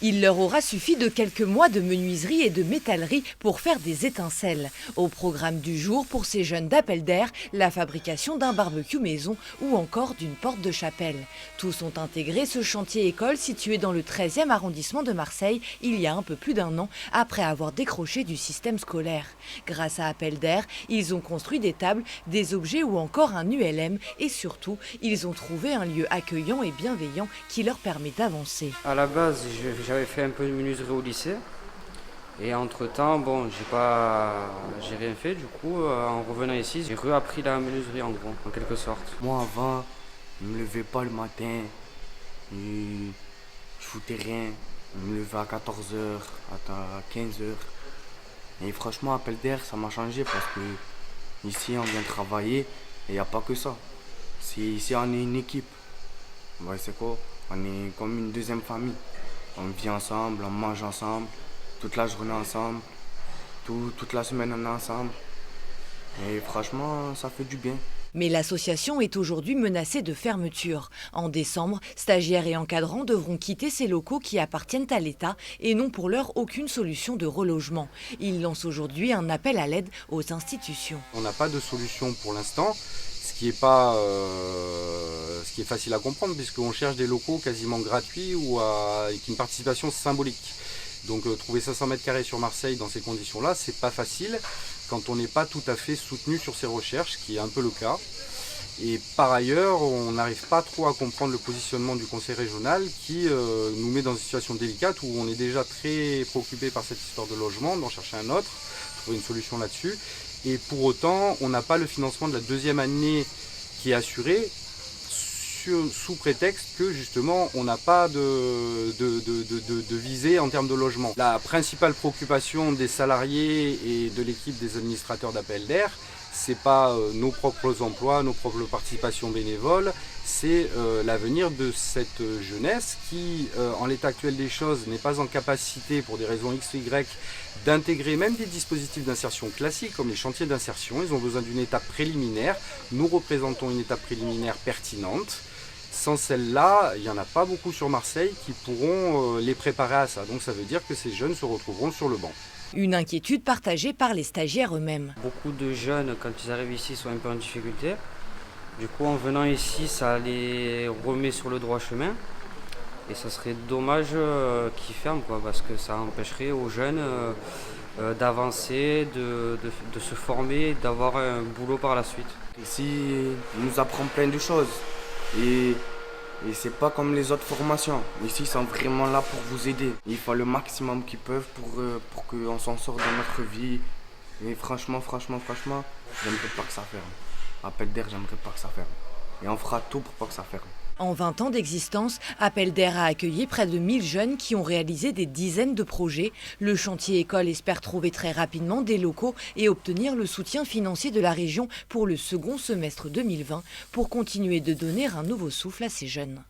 Il leur aura suffi de quelques mois de menuiserie et de métallerie pour faire des étincelles. Au programme du jour, pour ces jeunes d'Appelder, la fabrication d'un barbecue maison ou encore d'une porte de chapelle. Tous ont intégré ce chantier-école situé dans le 13e arrondissement de Marseille il y a un peu plus d'un an, après avoir décroché du système scolaire. Grâce à Appelder, ils ont construit des tables, des objets ou encore un ULM et surtout, ils ont trouvé un lieu accueillant et bienveillant qui leur permet d'avancer. À la base, j'avais fait un peu de menuiserie au lycée. Et entre-temps, bon, j'ai rien fait. Du coup, en revenant ici, j'ai réappris la menuiserie en gros, en quelque sorte. Moi avant, je me levais pas le matin, et je foutais rien. Je me levais à 14 heures, à 15 heures. Et franchement, Appelder, ça m'a changé parce que ici, on vient travailler et il n'y a pas que ça. Ici, on est une équipe. Ouais, c'est quoi? On est comme une deuxième famille. On vit ensemble, on mange ensemble, toute la journée ensemble, toute la semaine on est ensemble. Et franchement, ça fait du bien. Mais l'association est aujourd'hui menacée de fermeture. En décembre, stagiaires et encadrants devront quitter ces locaux qui appartiennent à l'État et n'ont pour l'heure aucune solution de relogement. Ils lancent aujourd'hui un appel à l'aide aux institutions. On n'a pas de solution pour l'instant, ce qui est facile à comprendre puisqu'on cherche des locaux quasiment gratuits ou avec une participation symbolique. Donc trouver 500 mètres carrés sur Marseille dans ces conditions-là, c'est pas facile quand on n'est pas tout à fait soutenu sur ces recherches, ce qui est un peu le cas. Et par ailleurs, on n'arrive pas trop à comprendre le positionnement du conseil régional qui nous met dans une situation délicate où on est déjà très préoccupé par cette histoire de logement, d'en chercher un autre, trouver une solution là-dessus. Et pour autant, on n'a pas le financement de la deuxième année qui est assuré sous prétexte que justement on n'a pas de visée en termes de logement. La principale préoccupation des salariés et de l'équipe des administrateurs d'Appelder, c'est pas nos propres emplois, nos propres participations bénévoles, c'est l'avenir de cette jeunesse qui, en l'état actuel des choses, n'est pas en capacité, pour des raisons X ou Y, d'intégrer même des dispositifs d'insertion classiques comme les chantiers d'insertion. Ils ont besoin d'une étape préliminaire. Nous représentons une étape préliminaire pertinente. Sans celle-là, il n'y en a pas beaucoup sur Marseille qui pourront les préparer à ça. Donc ça veut dire que ces jeunes se retrouveront sur le banc. Une inquiétude partagée par les stagiaires eux-mêmes. Beaucoup de jeunes, quand ils arrivent ici, sont un peu en difficulté. Du coup, en venant ici, ça les remet sur le droit chemin. Et ça serait dommage qu'ils ferment, parce que ça empêcherait aux jeunes d'avancer, de se former, d'avoir un boulot par la suite. Ici, on nous apprend plein de choses. Et c'est pas comme les autres formations. Ici, ils sont vraiment là pour vous aider. Ils font le maximum qu'ils peuvent pour qu'on s'en sorte dans notre vie. Et franchement, j'aimerais pas que ça ferme. Appelder, j'aimerais pas que ça ferme. Et on fera tout pour pas que ça ferme. En 20 ans d'existence, Appelder a accueilli près de 1000 jeunes qui ont réalisé des dizaines de projets. Le chantier école espère trouver très rapidement des locaux et obtenir le soutien financier de la région pour le second semestre 2020 pour continuer de donner un nouveau souffle à ces jeunes.